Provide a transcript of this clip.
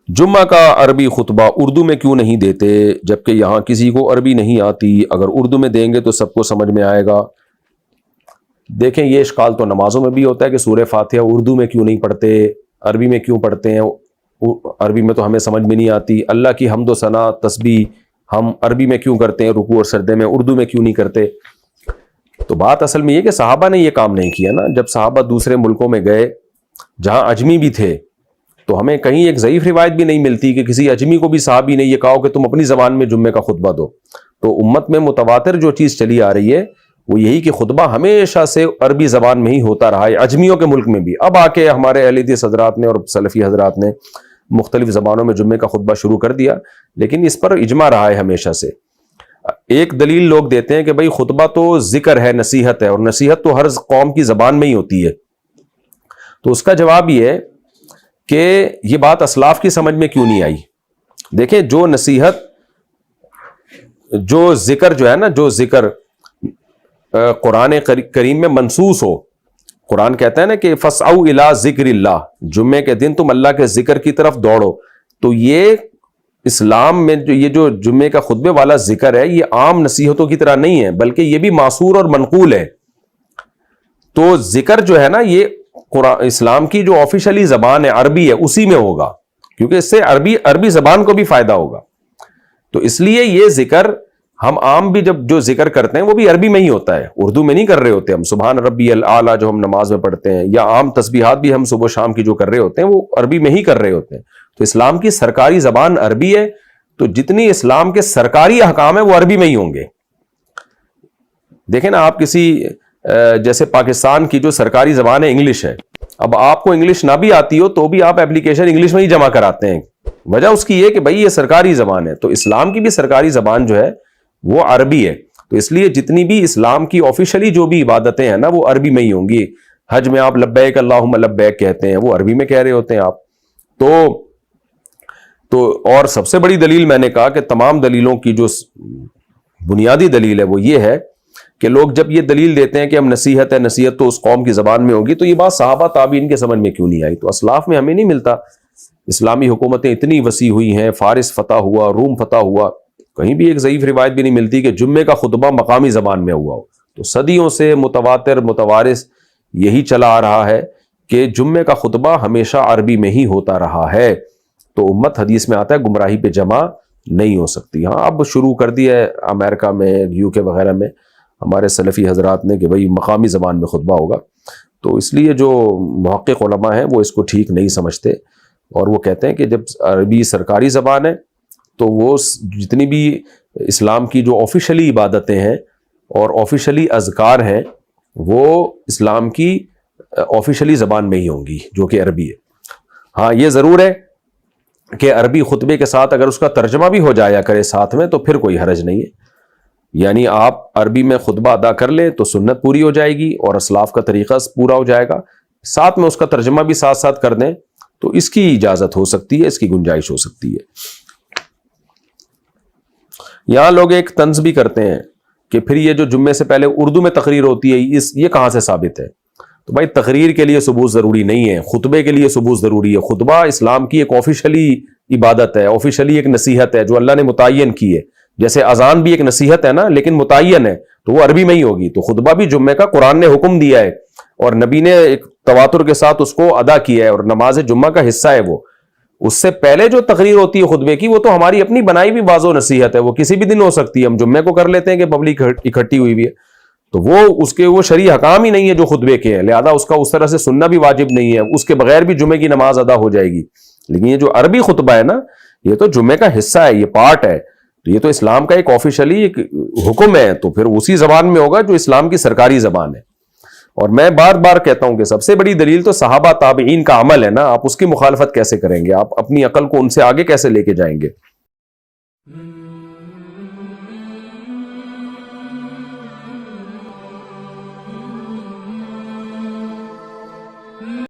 جمعہ کا عربی خطبہ اردو میں کیوں نہیں دیتے جبکہ یہاں کسی کو عربی نہیں آتی؟ اگر اردو میں دیں گے تو سب کو سمجھ میں آئے گا۔ دیکھیں یہ اشکال تو نمازوں میں بھی ہوتا ہے کہ سورہ فاتحہ اردو میں کیوں نہیں پڑھتے، عربی میں کیوں پڑھتے ہیں؟ عربی میں تو ہمیں سمجھ میں نہیں آتی۔ اللہ کی حمد و ثنا تسبیح ہم عربی میں کیوں کرتے ہیں، رکوع اور سجدے میں اردو میں کیوں نہیں کرتے؟ تو بات اصل میں یہ کہ صحابہ نے یہ کام نہیں کیا نا۔ جب صحابہ دوسرے ملکوں میں گئے جہاں اجمی بھی تھے تو ہمیں کہیں ایک ضعیف روایت بھی نہیں ملتی کہ کسی اجمی کو بھی صحابی نے یہ کہا کہ تم اپنی زبان میں جمعے کا خطبہ دو۔ تو امت میں متواتر جو چیز چلی آ رہی ہے وہ یہی کہ خطبہ ہمیشہ سے عربی زبان میں ہی ہوتا رہا ہے، اجمیوں کے ملک میں بھی۔ اب آ کے ہمارے اہل حدیث حضرات نے اور سلفی حضرات نے مختلف زبانوں میں جمعے کا خطبہ شروع کر دیا، لیکن اس پر اجماع رہا ہے ہمیشہ سے۔ ایک دلیل لوگ دیتے ہیں کہ بھئی خطبہ تو ذکر ہے، نصیحت ہے، اور نصیحت تو ہر قوم کی زبان میں ہی ہوتی ہے۔ تو اس کا جواب یہ ہے کہ یہ بات اسلاف کی سمجھ میں کیوں نہیں آئی؟ دیکھیں جو نصیحت، جو ذکر جو ہے نا، جو ذکر قرآن کریم میں منصوص ہو، قرآن کہتا ہے نا کہ فَاسْعَوْا إِلَىٰ ذِكْرِ اللَّهِ، جمعے کے دن تم اللہ کے ذکر کی طرف دوڑو۔ تو یہ اسلام میں یہ جو جمعے کا خطبے والا ذکر ہے یہ عام نصیحتوں کی طرح نہیں ہے، بلکہ یہ بھی معصور اور منقول ہے۔ تو ذکر جو ہے نا یہ اسلام کی جو آفیشلی زبان ہے عربی ہے اسی میں ہوگا، کیونکہ اس سے عربی زبان کو بھی فائدہ ہوگا۔ تو اس لیے یہ ذکر ہم عام بھی جب جو ذکر کرتے ہیں وہ بھی عربی میں ہی ہوتا ہے، اردو میں نہیں کر رہے ہوتے ہم۔ سبحان ربی الاعلیٰ جو ہم نماز میں پڑھتے ہیں، یا عام تسبیحات بھی ہم صبح و شام کی جو کر رہے ہوتے ہیں وہ عربی میں ہی کر رہے ہوتے ہیں۔ تو اسلام کی سرکاری زبان عربی ہے، تو جتنی اسلام کے سرکاری احکام ہیں وہ عربی میں ہی ہوں گے۔ دیکھیں نا آپ کسی جیسے پاکستان کی جو سرکاری زبان ہے انگلش ہے، اب آپ کو انگلش نہ بھی آتی ہو تو بھی آپ اپلیکیشن انگلش میں ہی جمع کراتے ہیں۔ وجہ اس کی یہ کہ بھائی یہ سرکاری زبان ہے، تو اسلام کی بھی سرکاری زبان جو ہے وہ عربی ہے۔ تو اس لیے جتنی بھی اسلام کی آفیشلی جو بھی عبادتیں ہیں نا وہ عربی میں ہی ہوں گی۔ حج میں آپ لبیک اللہم لبیک کہتے ہیں، وہ عربی میں کہہ رہے ہوتے ہیں آپ۔ تو اور سب سے بڑی دلیل میں نے کہا کہ تمام دلیلوں کی جو بنیادی دلیل ہے وہ یہ ہے کہ لوگ جب یہ دلیل دیتے ہیں کہ ہم نصیحت ہے، نصیحت تو اس قوم کی زبان میں ہوگی، تو یہ بات صحابہ تابعین کے سمجھ میں کیوں نہیں آئی؟ تو اسلاف میں ہمیں نہیں ملتا۔ اسلامی حکومتیں اتنی وسیع ہوئی ہیں، فارس فتح ہوا، روم فتح ہوا، کہیں بھی ایک ضعیف روایت بھی نہیں ملتی کہ جمعے کا خطبہ مقامی زبان میں ہوا ہو۔ تو صدیوں سے متواتر متوارث یہی چلا آ رہا ہے کہ جمعے کا خطبہ ہمیشہ عربی میں ہی ہوتا رہا ہے۔ تو امت حدیث میں آتا ہے گمراہی پہ جمع نہیں ہو سکتی۔ ہاں اب شروع کر دیا ہے امریکہ میں، یو کے وغیرہ میں ہمارے سلفی حضرات نے کہ بھئی مقامی زبان میں خطبہ ہوگا، تو اس لیے جو محقق علماء ہیں وہ اس کو ٹھیک نہیں سمجھتے، اور وہ کہتے ہیں کہ جب عربی سرکاری زبان ہے تو وہ جتنی بھی اسلام کی جو آفیشلی عبادتیں ہیں اور آفیشلی اذکار ہیں وہ اسلام کی آفیشلی زبان میں ہی ہوں گی جو کہ عربی ہے۔ ہاں یہ ضرور ہے کہ عربی خطبے کے ساتھ اگر اس کا ترجمہ بھی ہو جایا کرے ساتھ میں تو پھر کوئی حرج نہیں ہے، یعنی آپ عربی میں خطبہ ادا کر لیں تو سنت پوری ہو جائے گی اور اسلاف کا طریقہ پورا ہو جائے گا، ساتھ میں اس کا ترجمہ بھی ساتھ ساتھ کر دیں تو اس کی اجازت ہو سکتی ہے، اس کی گنجائش ہو سکتی ہے۔ یہاں لوگ ایک طنز بھی کرتے ہیں کہ پھر یہ جو جمعے سے پہلے اردو میں تقریر ہوتی ہے یہ کہاں سے ثابت ہے؟ تو بھائی تقریر کے لیے ثبوت ضروری نہیں ہے، خطبے کے لیے ثبوت ضروری ہے۔ خطبہ اسلام کی ایک آفیشلی عبادت ہے، آفیشلی ایک نصیحت ہے جو اللہ نے متعین کی ہے۔ جیسے اذان بھی ایک نصیحت ہے نا، لیکن متعین ہے تو وہ عربی میں ہی ہوگی۔ تو خطبہ بھی جمعے کا قرآن نے حکم دیا ہے اور نبی نے ایک تواتر کے ساتھ اس کو ادا کیا ہے اور نماز جمعہ کا حصہ ہے وہ۔ اس سے پہلے جو تقریر ہوتی ہے خطبے کی وہ تو ہماری اپنی بنائی بھی بعض و نصیحت ہے، وہ کسی بھی دن ہو سکتی ہے۔ ہم جمعے کو کر لیتے ہیں کہ پبلک اکٹھی ہوئی بھی ہے، تو وہ اس کے وہ شرعی حکام ہی نہیں ہے جو خطبے کے ہیں، لہذا اس کا اس طرح سے سننا بھی واجب نہیں ہے، اس کے بغیر بھی جمعے کی نماز ادا ہو جائے گی۔ لیکن یہ جو عربی خطبہ ہے نا یہ تو جمعے کا حصہ ہے، یہ پارٹ ہے، تو یہ تو اسلام کا ایک آفیشلی ایک حکم ہے، تو پھر اسی زبان میں ہوگا جو اسلام کی سرکاری زبان ہے۔ اور میں بار بار کہتا ہوں کہ سب سے بڑی دلیل تو صحابہ تابعین کا عمل ہے نا، آپ اس کی مخالفت کیسے کریں گے؟ آپ اپنی عقل کو ان سے آگے کیسے لے کے جائیں گے؟